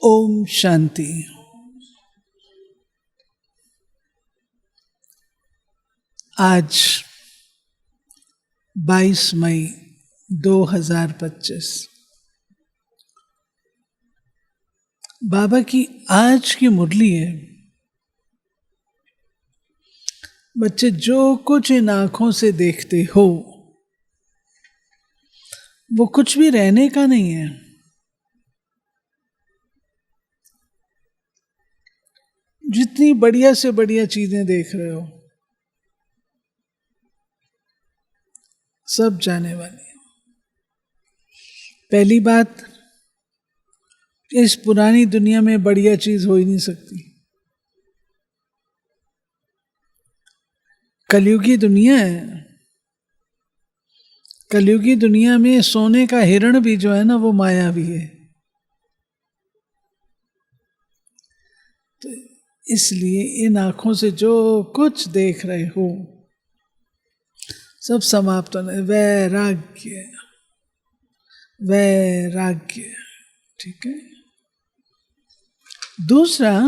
ओम शांति। आज 22 मई 2025 बाबा की आज की मुरली है। बच्चे, जो कुछ इन आंखों से देखते हो वो कुछ भी रहने का नहीं है। जितनी बढ़िया से बढ़िया चीजें देख रहे हो सब जाने वाली है। पहली बात, इस पुरानी दुनिया में बढ़िया चीज हो ही नहीं सकती। कलयुगी दुनिया है। कलयुगी दुनिया में सोने का हिरण भी जो है ना वो मायावी है। तो इसलिए इन आंखों से जो कुछ देख रहे हो सब समाप्त होना। वैराग्य, वैराग्य, ठीक है। दूसरा,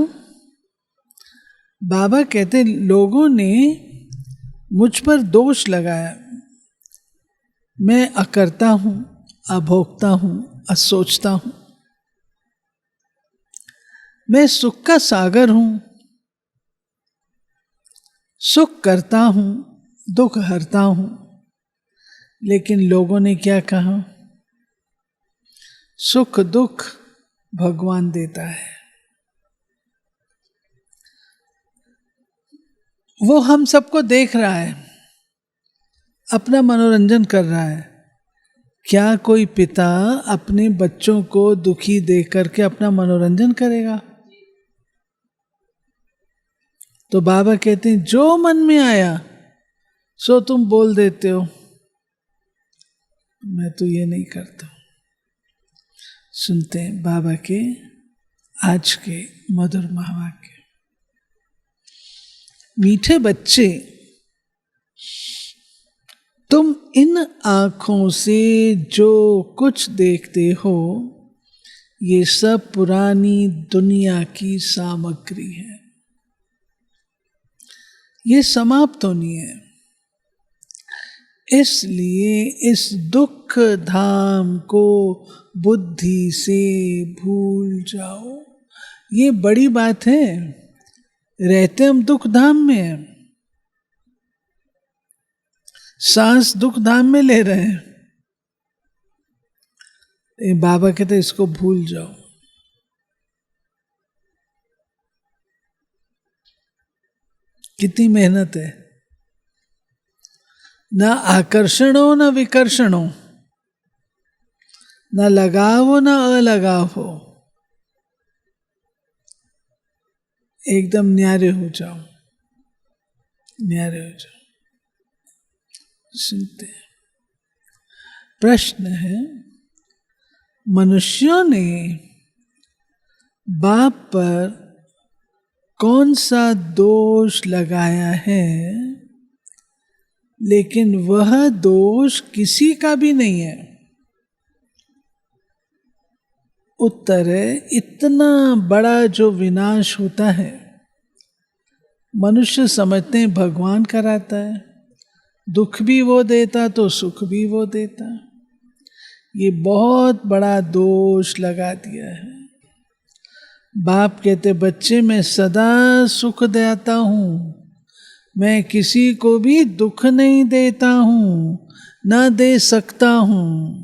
बाबा कहते लोगों ने मुझ पर दोष लगाया, मैं अकर्ता हूं, अभोक्ता हूं, असोचता हूं, मैं सुख का सागर हूं, सुख करता हूं, दुख हरता हूं। लेकिन लोगों ने क्या कहा? सुख दुख भगवान देता है, वो हम सबको देख रहा है, अपना मनोरंजन कर रहा है। क्या कोई पिता अपने बच्चों को दुखी देख करके अपना मनोरंजन करेगा? तो बाबा कहते हैं जो मन में आया सो तुम बोल देते हो, मैं तो ये नहीं करता। सुनते हैं बाबा के आज के मधुर महावाक्य। मीठे बच्चे, तुम इन आंखों से जो कुछ देखते हो ये सब पुरानी दुनिया की सामग्री है, ये समाप्त होनी है। इसलिए इस दुख धाम को बुद्धि से भूल जाओ। ये बड़ी बात है। रहते हम दुख धाम में हैं, सांस दुख धाम में ले रहे हैं। बाबा कहते इसको भूल जाओ। कितनी मेहनत है। ना आकर्षण हो ना विकर्षण हो, ना लगाव हो ना अलगाव हो, एकदम न्यारे हो जाओ, न्यारे हो जाओ। सुनते हैं। प्रश्न है, मनुष्यों ने बाप पर कौन सा दोष लगाया है लेकिन वह दोष किसी का भी नहीं है? उत्तर है, इतना बड़ा जो विनाश होता है मनुष्य समझते हैं भगवान कराता है, दुख भी वो देता तो सुख भी वो देता। ये बहुत बड़ा दोष लगा दिया है। बाप कहते बच्चे मैं सदा सुख देता हूं, मैं किसी को भी दुख नहीं देता हूं, ना दे सकता हूं।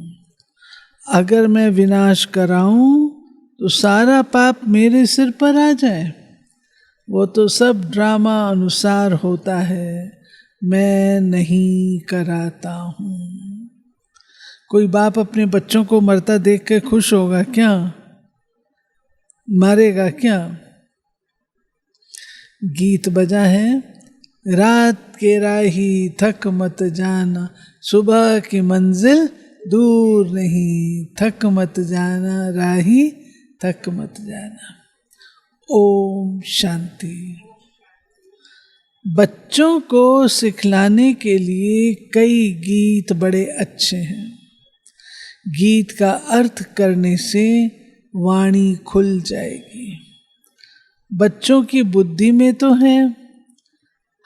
अगर मैं विनाश कराऊं तो सारा पाप मेरे सिर पर आ जाए। वो तो सब ड्रामा अनुसार होता है, मैं नहीं कराता हूं। कोई बाप अपने बच्चों को मरता देख के खुश होगा क्या? मारेगा क्या? गीत बजा है, रात के राही थक मत जाना, सुबह की मंजिल दूर नहीं, थक मत जाना राही थक मत जाना। ओम शांति। बच्चों को सिखलाने के लिए कई गीत बड़े अच्छे हैं। गीत का अर्थ करने से वाणी खुल जाएगी। बच्चों की बुद्धि में तो है,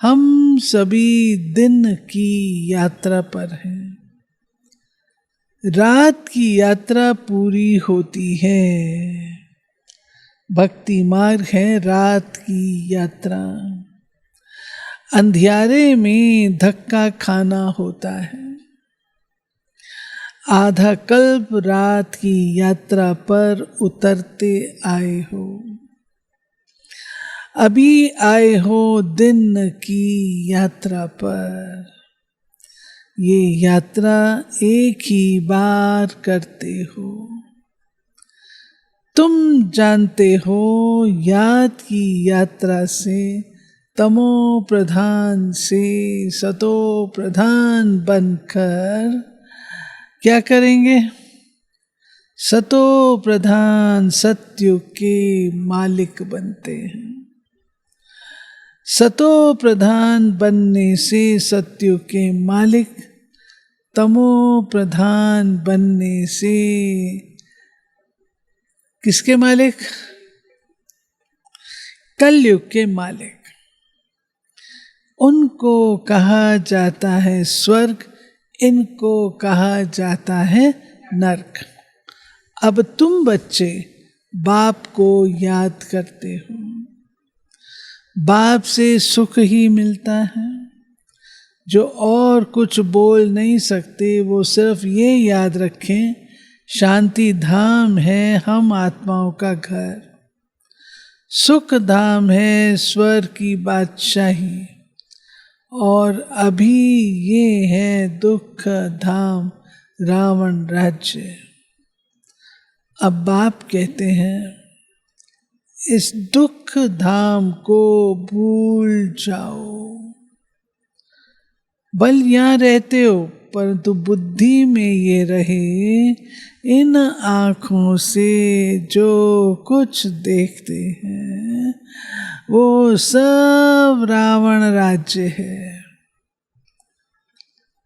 हम सभी दिन की यात्रा पर हैं। रात की यात्रा पूरी होती है। भक्ति मार्ग है रात की यात्रा। अंधियारे में धक्का खाना होता है। आधा कल्प रात की यात्रा पर उतरते आए हो। अभी आए हो दिन की यात्रा पर। ये यात्रा एक ही बार करते हो। तुम जानते हो याद की यात्रा से तमो प्रधान से सतो प्रधान बनकर क्या करेंगे? सतो प्रधान सत्युग के मालिक बनते हैं। सतो प्रधान बनने से सत्युग के मालिक, तमो प्रधान बनने से किसके मालिक? कलयुग के मालिक। उनको कहा जाता है स्वर्ग, इनको कहा जाता है नरक। अब तुम बच्चे बाप को याद करते हो। बाप से सुख ही मिलता है। जो और कुछ बोल नहीं सकते वो सिर्फ ये याद रखें, शांति धाम है हम आत्माओं का घर। सुख धाम है स्वर्ग की बादशाही। और अभी ये है दुख धाम रावण राज्य। अब बाप कहते हैं इस दुख धाम को भूल जाओ। बल यहां रहते हो परंतु बुद्धि में ये रहे, इन आँखों से जो कुछ देखते हैं वो सब रावण राज्य है।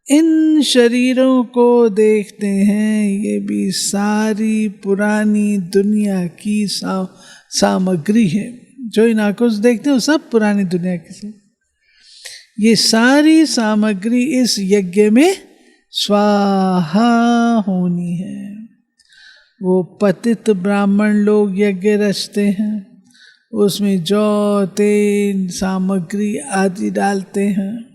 इन शरीरों को देखते हैं, ये भी सारी पुरानी दुनिया की सामग्री है। जो इन आंखों से देखते हो सब पुरानी दुनिया की। ये सारी सामग्री इस यज्ञ में स्वाहा होनी है। वो पतित ब्राह्मण लोग यज्ञ रचते हैं, उसमें जौ तेल सामग्री आदि डालते हैं।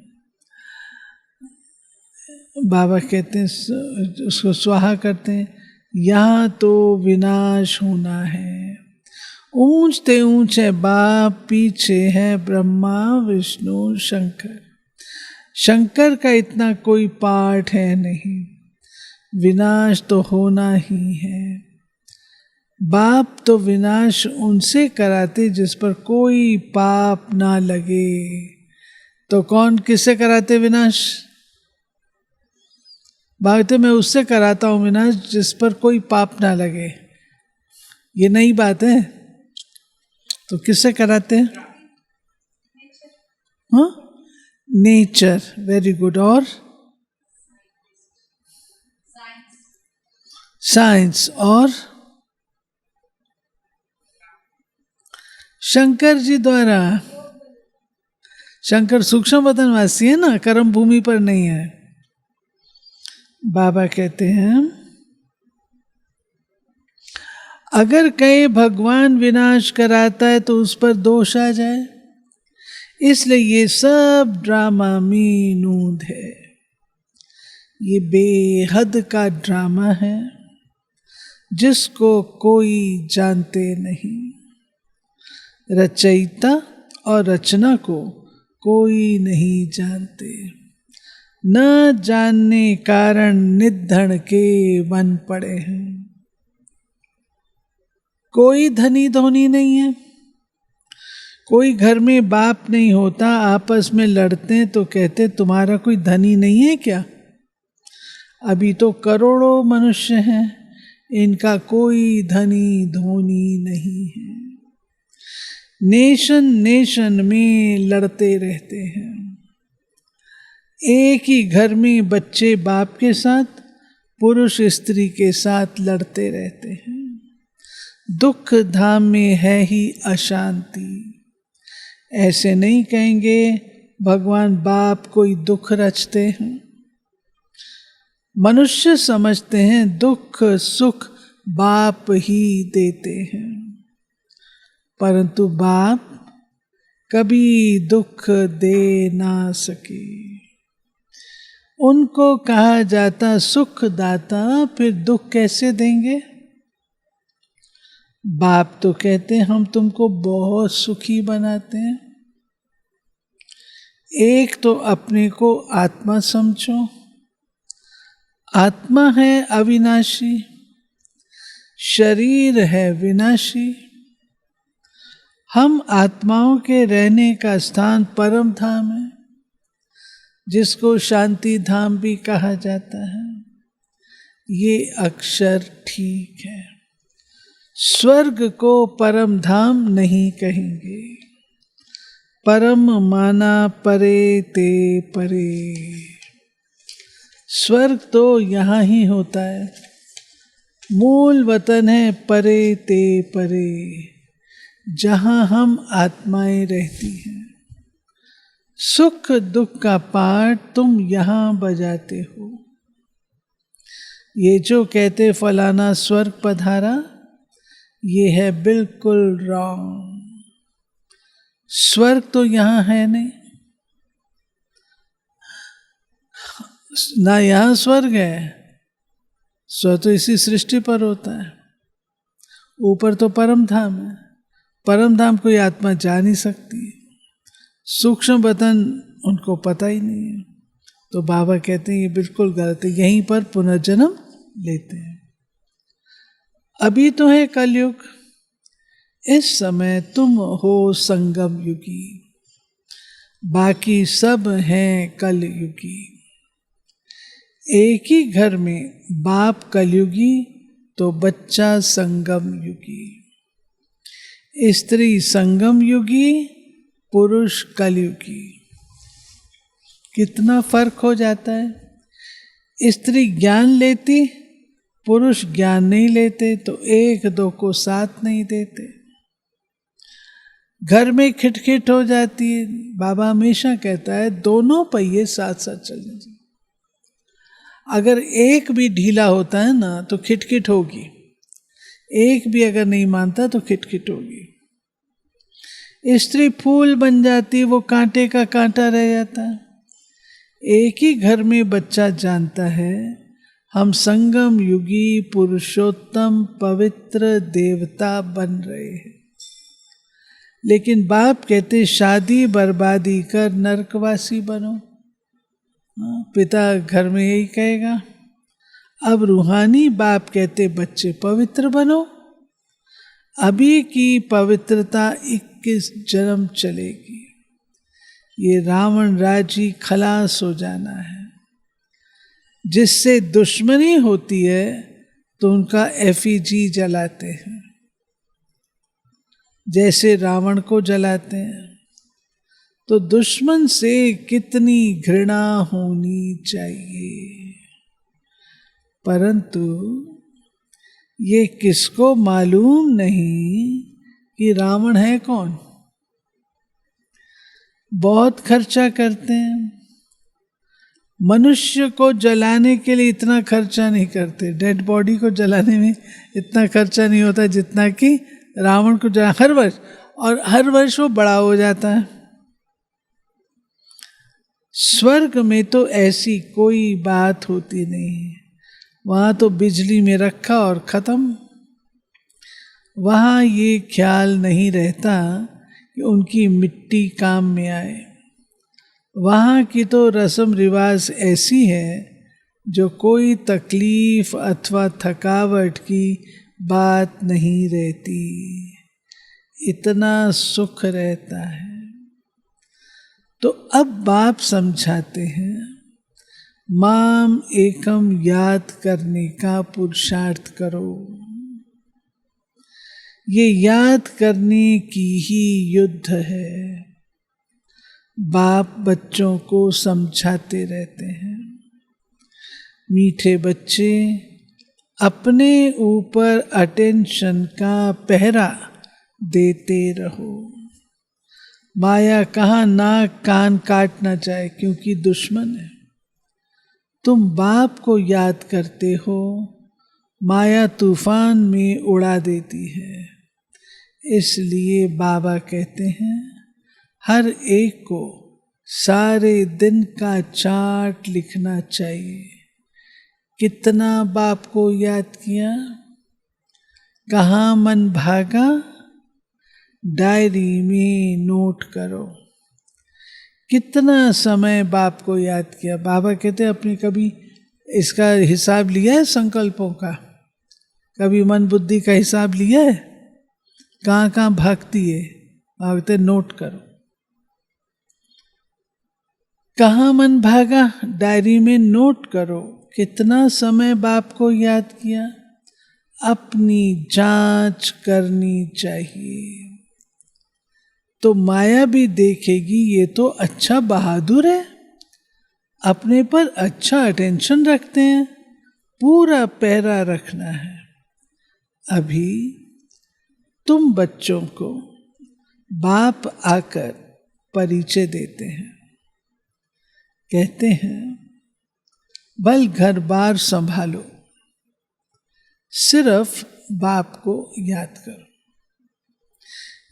बाबा कहते हैं उसको स्वाहा करते हैं। यहाँ तो विनाश होना है। ऊंचते ऊंचे बाप, पीछे है ब्रह्मा विष्णु शंकर। शंकर का इतना कोई पार्ट है नहीं। विनाश तो होना ही है। बाप तो विनाश उनसे कराते जिस पर कोई पाप ना लगे। तो कौन किससे कराते विनाश? बात मैं उससे कराता हूं विनाश जिस पर कोई पाप ना लगे। ये नई बात है। तो किससे कराते हैं? हाँ, नेचर। Very good. और साइंस। और शंकर जी द्वारा। शंकर सूक्ष्म वतनवासी है ना, कर्म भूमि पर नहीं है। बाबा कहते हैं अगर कहीं भगवान विनाश कराता है तो उस पर दोष आ जाए, इसलिए ये सब ड्रामा में नूंद है। ये बेहद का ड्रामा है जिसको कोई जानते नहीं। रचयिता और रचना को कोई नहीं जानते। न जानने कारण निधन के बन पड़े हैं। कोई धनी धोनी नहीं है। कोई घर में बाप नहीं होता, आपस में लड़ते हैं तो कहते तुम्हारा कोई धनी नहीं है क्या? अभी तो करोड़ों मनुष्य हैं, इनका कोई धनी धोनी नहीं है। नेशन नेशन में लड़ते रहते हैं। एक ही घर में बच्चे बाप के साथ, पुरुष स्त्री के साथ लड़ते रहते हैं। दुख धाम में है ही अशांति। ऐसे नहीं कहेंगे भगवान बाप कोई दुख रचते हैं। मनुष्य समझते हैं दुख सुख बाप ही देते हैं, परंतु बाप कभी दुख दे ना सके। उनको कहा जाता सुख दाता, फिर दुख कैसे देंगे? बाप तो कहते हैं हम तुमको बहुत सुखी बनाते हैं। एक तो अपने को आत्मा समझो, आत्मा है अविनाशी, शरीर है विनाशी। हम आत्माओं के रहने का स्थान परम धाम है, जिसको शांति धाम भी कहा जाता है। ये अक्षर ठीक है। स्वर्ग को परम धाम नहीं कहेंगे। परम माना परे ते परे। स्वर्ग तो यहाँ ही होता है, मूल वतन है परे ते परे, जहाँ हम आत्माएं रहती हैं। सुख दुख का पाठ तुम यहाँ बजाते हो। ये जो कहते फलाना स्वर्ग पधारा, ये है बिल्कुल रॉन्ग। स्वर्ग तो यहाँ है नहीं, ना यहाँ स्वर्ग है। स्वर्ग तो इसी सृष्टि पर होता है। ऊपर तो परम धाम है, परम धाम कोई आत्मा जा नहीं सकती। सूक्ष्म वतन उनको पता ही नहीं है। तो बाबा कहते हैं ये बिल्कुल गलत है, यहीं पर पुनर्जन्म लेते हैं। अभी तो है कलयुग, इस समय तुम हो संगम युगी, बाकी सब हैं कलयुगी। एक ही घर में बाप कलयुगी तो बच्चा संगम युगी, स्त्री संगम युगी, पुरुष कलयुगी। कितना फर्क हो जाता है। स्त्री ज्ञान लेती, पुरुष ज्ञान नहीं लेते, तो एक दो को साथ नहीं देते। घर में खिटखिट हो जाती है। बाबा हमेशा कहता है दोनों पहिए साथ साथ चलने चाहिए। अगर एक भी ढीला होता है ना तो खिटखिट होगी, एक भी अगर नहीं मानता तो खिटखिट होगी। स्त्री फूल बन जाती, वो कांटे का कांटा रह जाता है। एक ही घर में बच्चा जानता है हम संगम युगी पुरुषोत्तम पवित्र देवता बन रहे हैं। लेकिन बाप कहते शादी बर्बादी कर नरकवासी बनो। पिता घर में यही कहेगा। अब रूहानी बाप कहते बच्चे पवित्र बनो। अभी की पवित्रता 21 जन्म चलेगी। ये रावण राजी खलास हो जाना है। जिससे दुश्मनी होती है तो उनका एफिजी जलाते हैं, जैसे रावण को जलाते हैं। तो दुश्मन से कितनी घृणा होनी चाहिए, परंतु ये किसको मालूम नहीं कि रावण है कौन। बहुत खर्चा करते हैं। मनुष्य को जलाने के लिए इतना खर्चा नहीं करते, डेड बॉडी को जलाने में इतना खर्चा नहीं होता जितना कि रावण को जला हर वर्ष, और हर वर्ष वो बड़ा हो जाता है। स्वर्ग में तो ऐसी कोई बात होती नहीं है। वहाँ तो बिजली में रखा और ख़त्म। वहाँ ये ख्याल नहीं रहता कि उनकी मिट्टी काम में आए। वहाँ की तो रस्म रिवाज ऐसी है जो कोई तकलीफ अथवा थकावट की बात नहीं रहती। इतना सुख रहता है। तो अब बाप समझाते हैं माम एकम याद करने का पुरुषार्थ करो। ये याद करने की ही युद्ध है। बाप बच्चों को समझाते रहते हैं, मीठे बच्चे अपने ऊपर अटेंशन का पहरा देते रहो। माया कहाँ नाक कान काटना चाहे, क्योंकि दुश्मन है। तुम बाप को याद करते हो, माया तूफान में उड़ा देती है। इसलिए बाबा कहते हैं हर एक को सारे दिन का चार्ट लिखना चाहिए। कितना बाप को याद किया, कहाँ मन भागा, डायरी में नोट करो। कितना समय बाप को याद किया। बाबा कहते हैं अपनी कभी इसका हिसाब लिया है, संकल्पों का कभी मन बुद्धि का हिसाब लिया है, कहाँ कहाँ भागती है, भागते नोट करो। कहाँ मन भागा, डायरी में नोट करो। कितना समय बाप को याद किया, अपनी जांच करनी चाहिए। तो माया भी देखेगी ये तो अच्छा बहादुर है, अपने पर अच्छा अटेंशन रखते हैं, पूरा पहरा रखना है। अभी तुम बच्चों को बाप आकर परिचय देते हैं, कहते हैं बल घर बार संभालो, सिर्फ बाप को याद करो।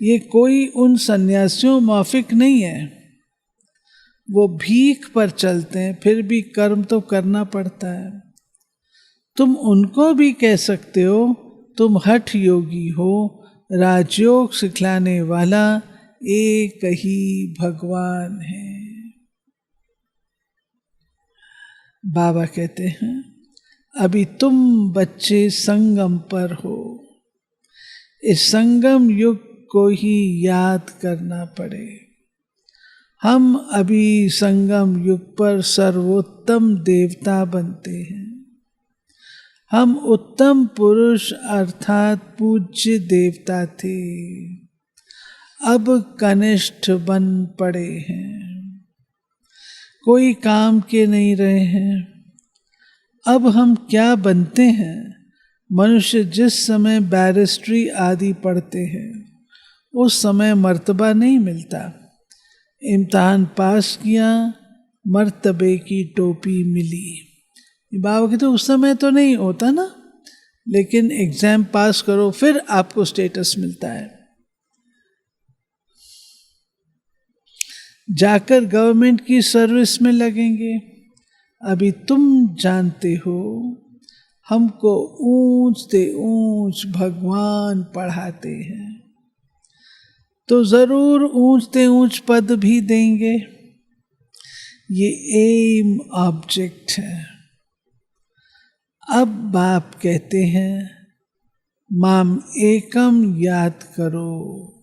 ये कोई उन सन्यासियों माफिक नहीं है, वो भीख पर चलते हैं, फिर भी कर्म तो करना पड़ता है। तुम उनको भी कह सकते हो तुम हठ योगी हो, राजयोग सिखलाने वाला एक ही भगवान है। बाबा कहते हैं अभी तुम बच्चे संगम पर हो, इस संगम युग को ही याद करना पड़े। हम अभी संगम युग पर सर्वोत्तम देवता बनते हैं। हम उत्तम पुरुष अर्थात पूज्य देवता थे, अब कनिष्ठ बन पड़े हैं, कोई काम के नहीं रहे हैं। अब हम क्या बनते हैं? मनुष्य जिस समय बैरिस्ट्री आदि पढ़ते हैं उस समय मर्तबा नहीं मिलता। इम्तिहान पास किया, मर्तबे की टोपी मिली। बाबा कहते उस समय तो नहीं होता ना, लेकिन एग्जाम पास करो फिर आपको स्टेटस मिलता है। जाकर गवर्नमेंट की सर्विस में लगेंगे। अभी तुम जानते हो हमको ऊंच से ऊंच भगवान पढ़ाते हैं, तो जरूर ऊंच से ऊंच पद भी देंगे। ये एम ऑब्जेक्ट है। अब बाप कहते हैं माम एकम याद करो,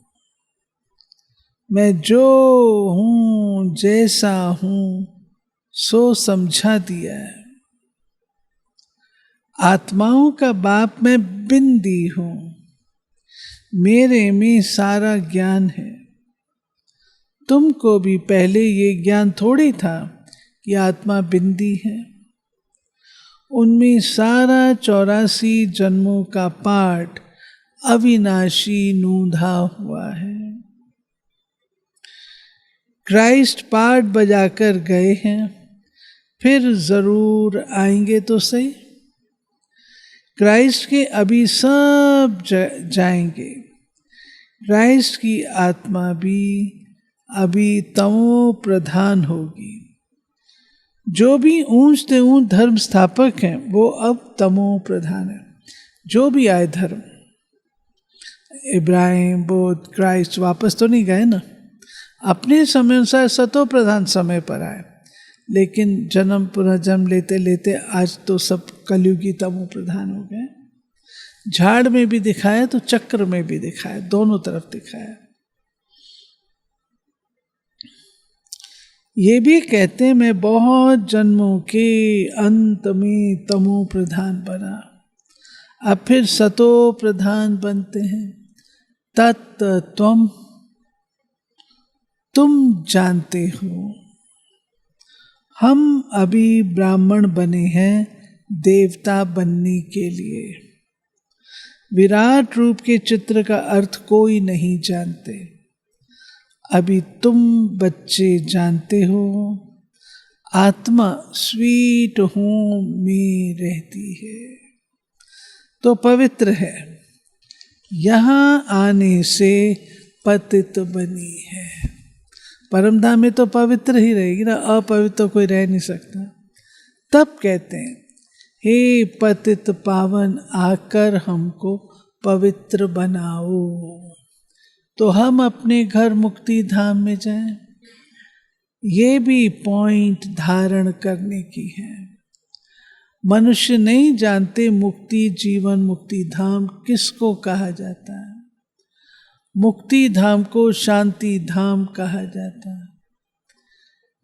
मैं जो हूं जैसा हूं सो समझा दिया है। आत्माओं का बाप मैं बिंदी हूं, मेरे में सारा ज्ञान है। तुमको भी पहले ये ज्ञान थोड़ी था कि आत्मा बिंदी है। उनमें सारा 84 जन्मों का पाठ अविनाशी नूंधा हुआ है। क्राइस्ट पाठ बजाकर गए हैं, फिर जरूर आएंगे तो सही। क्राइस्ट के अभी सब जाएंगे। क्राइस्ट की आत्मा भी अभी तमो प्रधान होगी। जो भी ऊंच से ऊंच धर्म स्थापक हैं वो अब तमो प्रधान है। जो भी आए धर्म, इब्राहिम, बुद्ध, क्राइस्ट वापस तो नहीं गए ना, अपने समय अनुसार सतो प्रधान समय पर आए। लेकिन जन्म पुनः जन्म लेते लेते आज तो सब कलयुगी तमो प्रधान हो गए। झाड़ में भी दिखाया तो चक्र में भी दिखाया, दोनों तरफ दिखाया। ये भी कहते हैं मैं बहुत जन्मों के अंत में तमो प्रधान बना, अब फिर सतो प्रधान बनते हैं। तत्त्वम तुम जानते हो। हम अभी ब्राह्मण बने हैं, देवता बनने के लिए। विराट रूप के चित्र का अर्थ कोई नहीं जानते, अभी तुम बच्चे जानते हो। आत्मा स्वीट होम में रहती है तो पवित्र है, यहाँ आने से पतित बनी है। परमधाम में तो पवित्र ही रहेगी ना, अपवित्र तो कोई रह नहीं सकता। तब कहते हैं, हे पतित पावन आकर हमको पवित्र बनाओ, तो हम अपने घर मुक्ति धाम में जाएं। ये भी पॉइंट धारण करने की है। मनुष्य नहीं जानते मुक्ति जीवन मुक्ति धाम किसको कहा जाता है। मुक्ति धाम को शांति धाम कहा जाता है,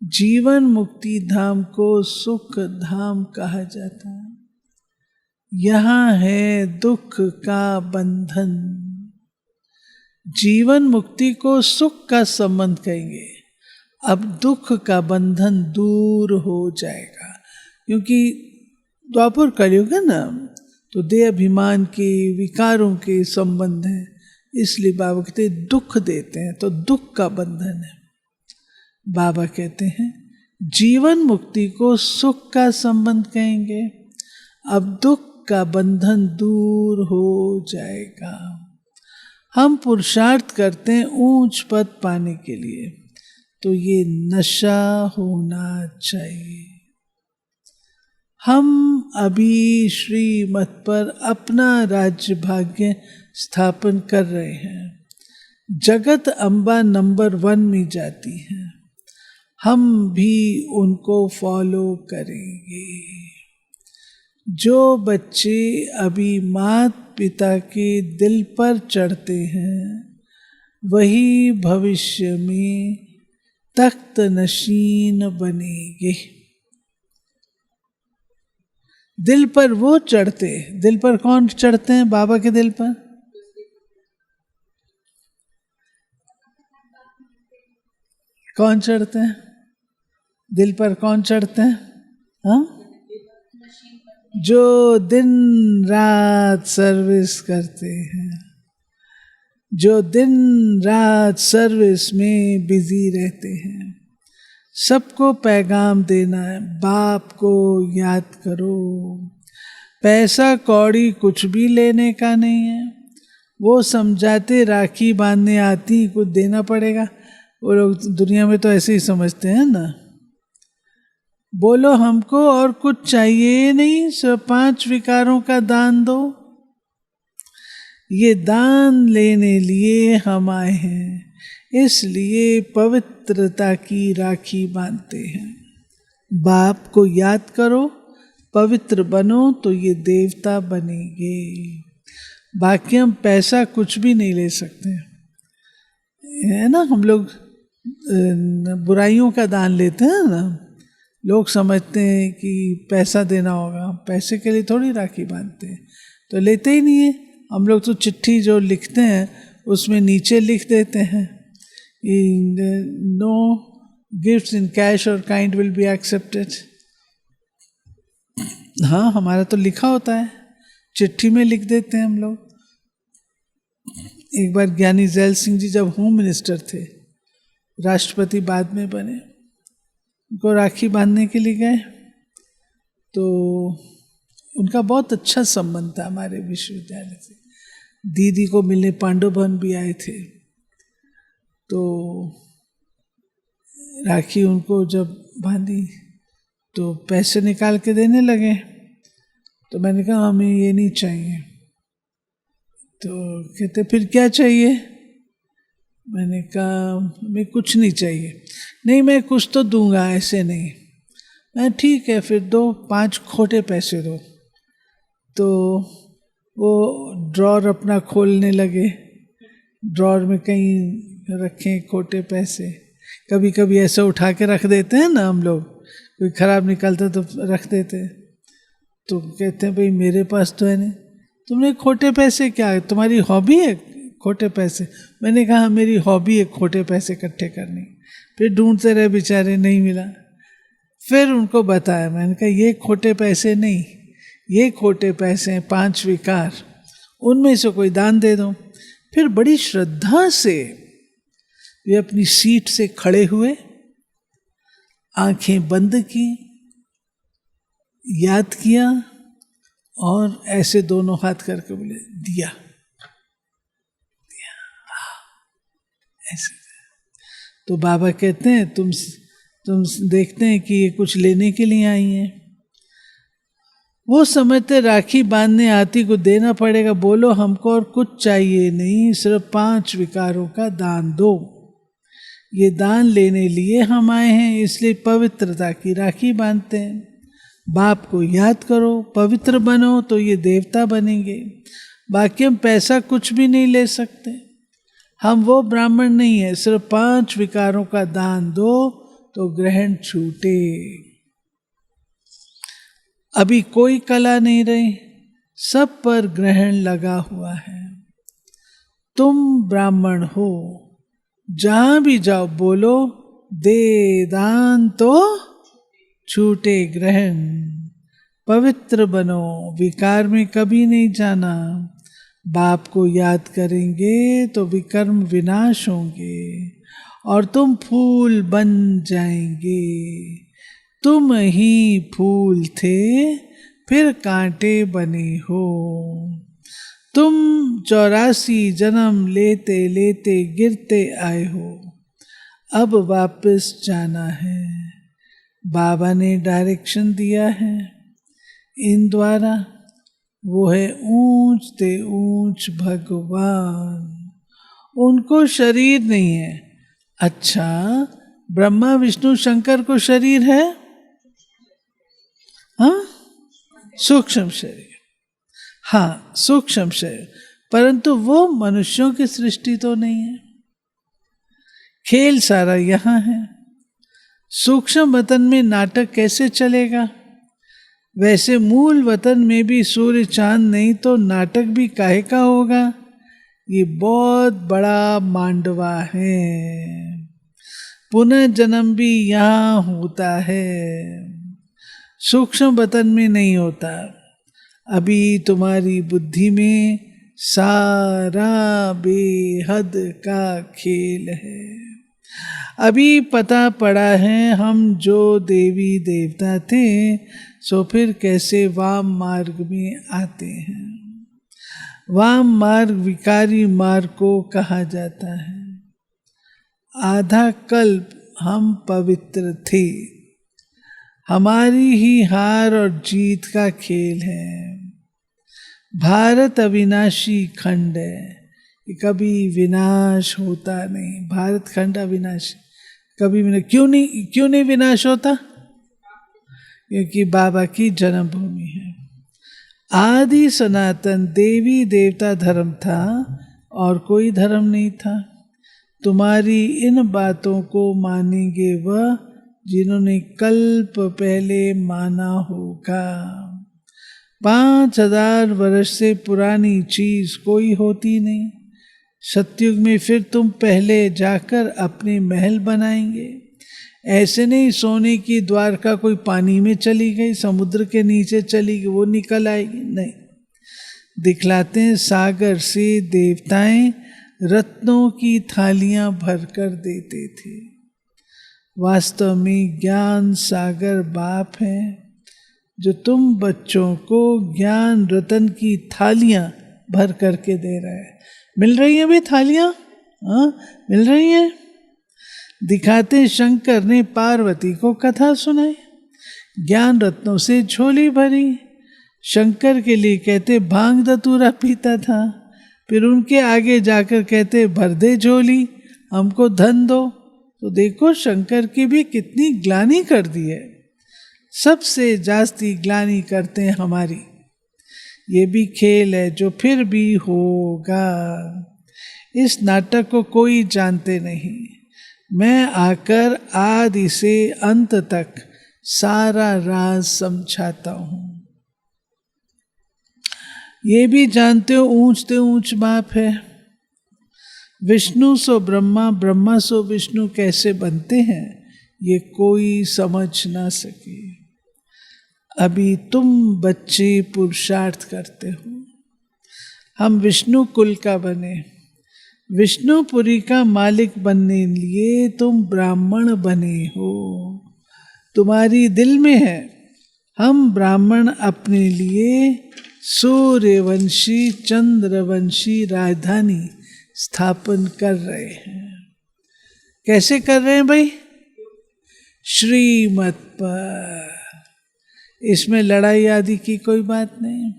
जीवन मुक्ति धाम को सुख धाम कहा जाता है। यहाँ है दुख का बंधन। जीवन मुक्ति को सुख का संबंध कहेंगे, अब दुख का बंधन दूर हो जाएगा, क्योंकि द्वापर कलयुग है ना, तो देह अभिमान के विकारों के संबंध है, इसलिए बाबा कहते हैं दुख देते हैं, तो दुख का बंधन है। बाबा कहते हैं जीवन मुक्ति को सुख का संबंध कहेंगे, अब दुख का बंधन दूर हो जाएगा। हम पुरुषार्थ करते हैं ऊंच पद पाने के लिए, तो ये नशा होना चाहिए। हम अभी श्रीमत पर अपना राज्य भाग्य स्थापन कर रहे हैं। जगत अम्बा नंबर 1 में जाती है, हम भी उनको फॉलो करेंगे। जो बच्चे अभी माता पिता के दिल पर चढ़ते हैं, वही भविष्य में तख्त नशीन बनेंगे। दिल पर वो चढ़ते, दिल पर कौन चढ़ते हैं? बाबा के दिल पर कौन चढ़ते हैं? दिल पर कौन चढ़ते हैं? हाँ, जो दिन रात सर्विस करते हैं, जो दिन रात सर्विस में बिजी रहते हैं। सबको पैगाम देना है, बाप को याद करो। पैसा कौड़ी कुछ भी लेने का नहीं है। वो समझाते राखी बांधने आती, कुछ देना पड़ेगा। वो लोग दुनिया में तो ऐसे ही समझते हैं ना। बोलो हमको और कुछ चाहिए नहीं, सिर्फ 5 विकारों का दान दो। ये दान लेने लिए हम आए हैं, इसलिए पवित्रता की राखी बांधते हैं। बाप को याद करो, पवित्र बनो, तो ये देवता बनेंगे। बाकी हम पैसा कुछ भी नहीं ले सकते, है ना। हम लोग बुराइयों का दान लेते हैं ना, लोग समझते हैं कि पैसा देना होगा, पैसे के लिए थोड़ी राखी बांधते हैं, तो लेते ही नहीं है। हम लोग तो चिट्ठी जो लिखते हैं उसमें नीचे लिख देते हैं, नो गिफ्ट्स इन कैश और काइंड विल बी एक्सेप्टेड। हाँ, हमारा तो लिखा होता है, चिट्ठी में लिख देते हैं हम लोग। एक बार ज्ञानी जैल सिंह जी जब होम मिनिस्टर थे, राष्ट्रपति बाद में बने, उनको राखी बांधने के लिए गए, तो उनका बहुत अच्छा संबंध था हमारे विश्वविद्यालय से। दीदी को मिलने पांडव भवन भी आए थे, तो राखी उनको जब बांधी तो पैसे निकाल के देने लगे। तो मैंने कहा हमें ये नहीं चाहिए। तो कहते फिर क्या चाहिए? मैंने कहा हमें कुछ नहीं चाहिए। नहीं, मैं कुछ तो दूंगा, ऐसे नहीं। मैं ठीक है, फिर दो, 5 खोटे पैसे दो। तो वो ड्रॉर अपना खोलने लगे, ड्रॉर में कहीं रखे खोटे पैसे। कभी कभी ऐसे उठा के रख देते हैं ना हम लोग, कोई ख़राब निकलता तो रख देते। तो कहते हैं भाई मेरे पास तो है नहीं। तुमने खोटे पैसे क्या है, तुम्हारी हॉबी है खोटे पैसे? मैंने कहा मेरी हॉबी है खोटे पैसे इकट्ठे करनी। फिर ढूंढते रहे बेचारे, नहीं मिला। फिर उनको बताया, मैंने कहा ये खोटे पैसे नहीं, ये खोटे पैसे हैं, 5 विकार, उनमें से कोई दान दे दो। फिर बड़ी श्रद्धा से वे अपनी सीट से खड़े हुए, आंखें बंद की, याद किया और ऐसे दोनों हाथ करके बोले दिया, दिया, ऐसे। तो बाबा कहते हैं तुम देखते हैं कि ये कुछ लेने के लिए आई हैं। वो समझते राखी बांधने आती को देना पड़ेगा, बोलो हमको और कुछ चाहिए नहीं, सिर्फ 5 विकारों का दान दो। ये दान लेने लिए हम आए हैं, इसलिए पवित्रता की राखी बांधते हैं। बाप को याद करो, पवित्र बनो तो ये देवता बनेंगे। बाकी हम पैसा कुछ भी नहीं ले सकते, हम वो ब्राह्मण नहीं है। सिर्फ 5 विकारों का दान दो तो ग्रहण छूटे। अभी कोई कला नहीं रही, सब पर ग्रहण लगा हुआ है। तुम ब्राह्मण हो, जहां भी जाओ बोलो दे दान तो छूटे ग्रहण। पवित्र बनो, विकार में कभी नहीं जाना। बाप को याद करेंगे तो विकर्म विनाश होंगे और तुम फूल बन जाएंगे। तुम ही फूल थे, फिर कांटे बने हो। तुम 84 जन्म लेते लेते गिरते आए हो, अब वापस जाना है। बाबा ने डायरेक्शन दिया है इन द्वारा, वो है ऊंचते ऊंच भगवान। उनको शरीर नहीं है। अच्छा, ब्रह्मा विष्णु शंकर को शरीर है? हाँ, सूक्ष्म शरीर, हाँ सूक्ष्म शरीर, परंतु वो मनुष्यों की सृष्टि तो नहीं है। खेल सारा यहाँ है। सूक्ष्म वतन में नाटक कैसे चलेगा? वैसे मूल वतन में भी सूर्य चांद नहीं तो नाटक भी काहे का होगा? ये बहुत बड़ा मांडवा है। पुनः जन्म भी यहाँ होता है, सूक्ष्म वतन में नहीं होता। अभी तुम्हारी बुद्धि में सारा बेहद का खेल है। अभी पता पड़ा है हम जो देवी देवता थे सो फिर कैसे वाम मार्ग में आते हैं। वाम मार्ग विकारी मार्ग को कहा जाता है। आधा कल्प हम पवित्र थे, हमारी ही हार और जीत का खेल है। भारत अविनाशी खंड है, ये कभी विनाश होता नहीं। भारत खंड अविनाशी, कभी विनाश क्यों नहीं विनाश होता? क्योंकि बाबा की जन्मभूमि है। आदि सनातन देवी देवता धर्म था और कोई धर्म नहीं था। तुम्हारी इन बातों को मानेंगे वह जिन्होंने कल्प पहले माना होगा। 5000 वर्ष से पुरानी चीज कोई होती नहीं। सतयुग में फिर तुम पहले जाकर अपने महल बनाएंगे। ऐसे नहीं सोने की द्वारका कोई पानी में चली गई, समुद्र के नीचे चली गई, वो निकल आएगी, नहीं। दिखलाते हैं सागर से देवताएं रत्नों की थालियां भरकर देते थे। वास्तव में ज्ञान सागर बाप है जो तुम बच्चों को ज्ञान रतन की थालियां भर करके दे रहा है। मिल रही हैं भी थालियां? हाँ, मिल रही हैं। दिखाते शंकर ने पार्वती को कथा सुनाई, ज्ञान रत्नों से झोली भरी। शंकर के लिए कहते भांग धतूरा पीता था, फिर उनके आगे जाकर कहते भर दे झोली, हमको धन दो। तो देखो शंकर की भी कितनी ग्लानि कर दी है। सबसे जास्ती ग्लानि करते हैं हमारी। ये भी खेल है जो फिर भी होगा। इस नाटक को कोई जानते नहीं। मैं आकर आदि से अंत तक सारा राज समझाता हूं। ये भी जानते हो ऊंचते ऊंच बाप है। विष्णु सो ब्रह्मा, ब्रह्मा सो विष्णु कैसे बनते हैं ये कोई समझ ना सके। अभी तुम बच्चे पुरुषार्थ करते हो। हम विष्णु कुल का बने, विष्णुपुरी का मालिक बनने लिए तुम ब्राह्मण बने हो, तुम्हारी दिल में है। हम ब्राह्मण अपने लिए सूर्यवंशी चंद्रवंशी राजधानी स्थापन कर रहे हैं। कैसे कर रहे हैं भाई? श्रीमत पर। इसमें लड़ाई आदि की कोई बात नहीं।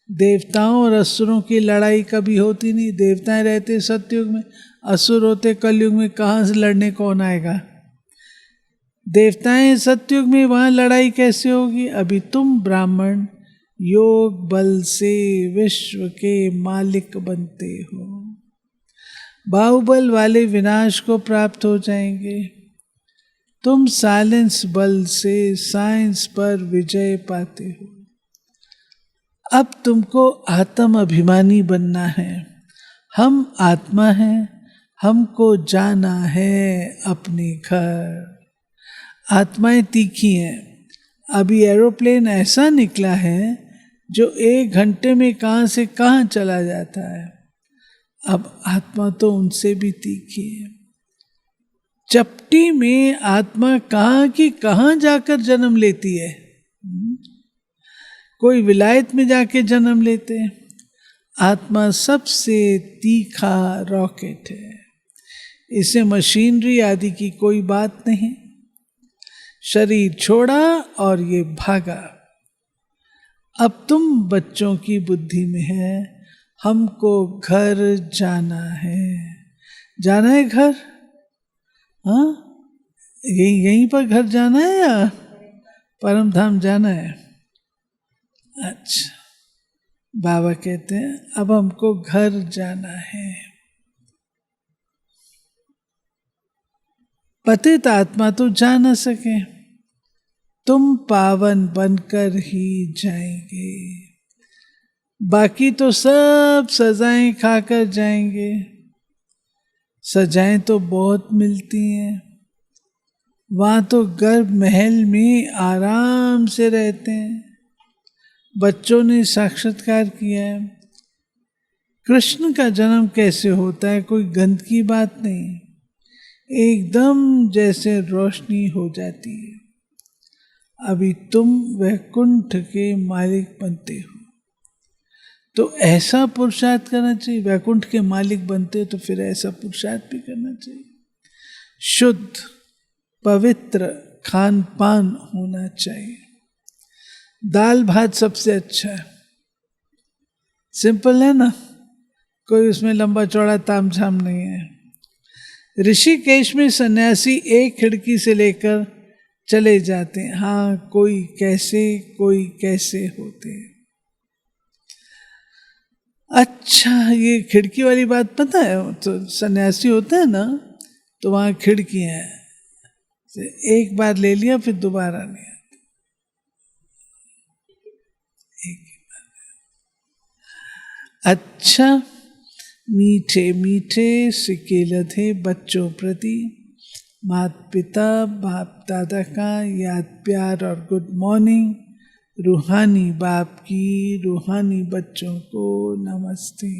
देवताओं और असुरों की लड़ाई कभी होती नहीं। देवताएं रहते सतयुग में, असुर होते कलयुग में, कहाँ से लड़ने कौन आएगा? देवताएं सतयुग में, वहां लड़ाई कैसे होगी? अभी तुम ब्राह्मण योग बल से विश्व के मालिक बनते हो, बाहुबल वाले विनाश को प्राप्त हो जाएंगे। तुम साइलेंस बल से साइंस पर विजय पाते हो। अब तुमको आत्म अभिमानी बनना है। हम आत्मा हैं, हमको जाना है अपने घर। आत्माएं तीखी हैं। अभी एरोप्लेन ऐसा निकला है जो 1 घंटे में कहाँ से कहाँ चला जाता है। अब आत्मा तो उनसे भी तीखी है। चपटी में आत्मा कहाँ की कहाँ जाकर जन्म लेती है। कोई विलायत में जाके जन्म लेते हैं। आत्मा सबसे तीखा रॉकेट है। इसे मशीनरी आदि की कोई बात नहीं। शरीर छोड़ा और ये भागा। अब तुम बच्चों की बुद्धि में है, हमको घर जाना है। जाना है घर? हाँ, यहीं पर घर जाना है या परम धाम जाना है? अच्छा, बाबा कहते हैं अब हमको घर जाना है। पतित आत्मा तो जा न सके, तुम पावन बनकर ही जाएंगे। बाकी तो सब सजाएं खाकर जाएंगे। सजाएं तो बहुत मिलती हैं, वहां तो गर्भ महल में आराम से रहते हैं। बच्चों ने साक्षात्कार किया है। कृष्ण का जन्म कैसे होता है, कोई गंध की बात नहीं, एकदम जैसे रोशनी हो जाती है। अभी तुम वैकुंठ के मालिक बनते हो, तो ऐसा पुरुषार्थ करना चाहिए। वैकुंठ के मालिक बनते हो तो फिर ऐसा पुरुषार्थ भी करना चाहिए। शुद्ध पवित्र खान पान होना चाहिए। दाल भात सबसे अच्छा है, सिंपल है ना, कोई उसमें लंबा चौड़ा तामझाम नहीं है। ऋषिकेश में सन्यासी एक खिड़की से लेकर चले जाते हैं। हाँ, कोई कैसे होते हैं। अच्छा, ये खिड़की वाली बात पता है? तो सन्यासी होते हैं ना, तो वहाँ खिड़कियाँ हैं, एक बार ले लिया फिर दोबारा नहीं आता। अच्छा, मीठे मीठे सिक्के लधे बच्चों प्रति माता पिता बाप दादा का याद प्यार और गुड मॉर्निंग। रूहानी बाप की रूहानी बच्चों को नमस्ते।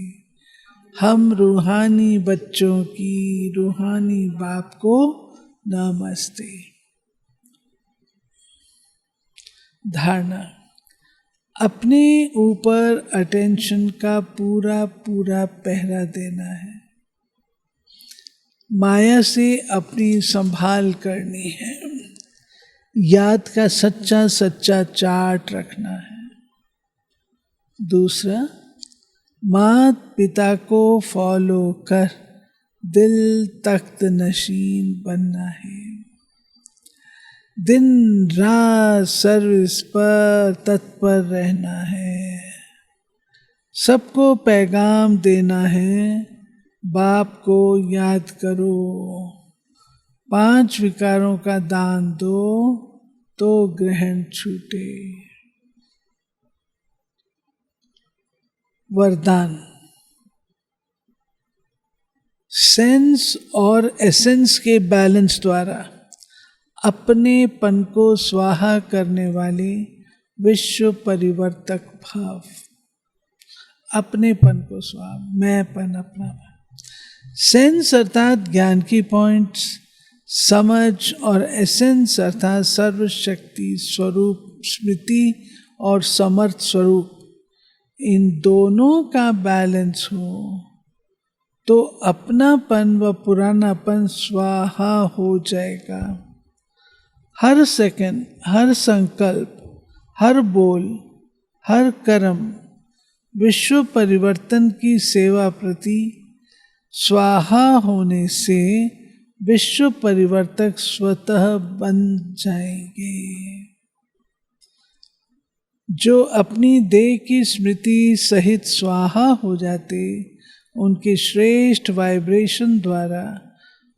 हम रूहानी बच्चों की रूहानी बाप को नमस्ते। धारणा, अपने ऊपर अटेंशन का पूरा पूरा पहरा देना है। माया से अपनी संभाल करनी है। याद का सच्चा सच्चा चार्ट रखना है। दूसरा, माता पिता को फॉलो कर दिल तख्त नशीन बनना है। दिन रात सर्विस पर तत्पर रहना है। सबको पैगाम देना है, बाप को याद करो। 5 विकारों का दान दो तो ग्रहण छूटे। वरदान, सेंस और एसेंस के बैलेंस द्वारा अपने पन को स्वाहा करने वाले विश्व परिवर्तक भाव, अपनेपन को स्वाम, मैंपन, अपनापन। सेंस अर्थात ज्ञान की पॉइंट्स, समझ और एसेंस अर्थात सर्वशक्ति स्वरूप, स्मृति और समर्थ स्वरूप, इन दोनों का बैलेंस हो तो अपनापन व पुरानापन स्वाहा हो जाएगा। हर सेकंड, हर संकल्प, हर बोल, हर कर्म विश्व परिवर्तन की सेवा प्रति स्वाहा होने से विश्व परिवर्तक स्वतः बन जाएंगे। जो अपनी देह की स्मृति सहित स्वाहा हो जाते, उनके श्रेष्ठ वाइब्रेशन द्वारा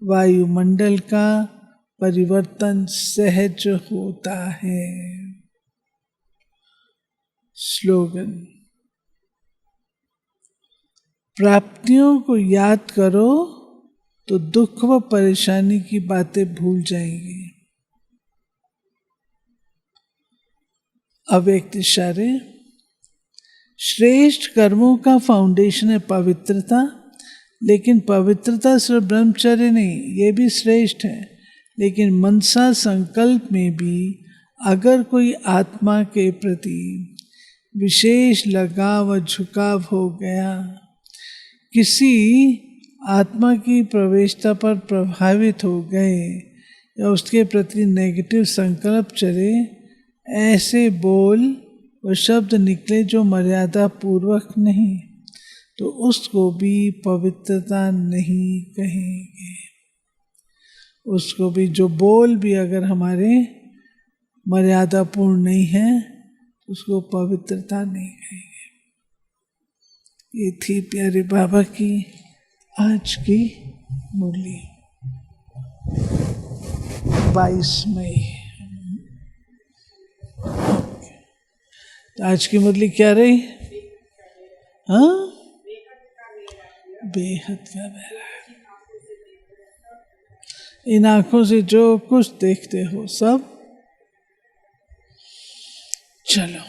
वायुमंडल का परिवर्तन सहज होता है। स्लोगन: प्राप्तियों को याद करो तो दुख व परेशानी की बातें भूल जाएंगे। अव्यक्त इशारे: श्रेष्ठ कर्मों का फाउंडेशन है पवित्रता, लेकिन पवित्रता सिर्फ ब्रह्मचर्य नहीं, ये भी श्रेष्ठ है, लेकिन मनसा संकल्प में भी अगर कोई आत्मा के प्रति विशेष लगाव व झुकाव हो गया, किसी आत्मा की प्रवेशता पर प्रभावित हो गए या उसके प्रति नेगेटिव संकल्प चले, ऐसे बोल व शब्द निकले जो मर्यादा पूर्वक नहीं, तो उसको भी पवित्रता नहीं कहेंगे। उसको भी, जो बोल भी अगर हमारे मर्यादापूर्ण नहीं है, उसको पवित्रता नहीं कहेंगे। ये थी प्यारे बाबा की आज की मुरली, 22 मई। तो आज की मुरली क्या रही? हाँ, बेहद का बहरा। इन आंखों से जो कुछ देखते हो सब चलो।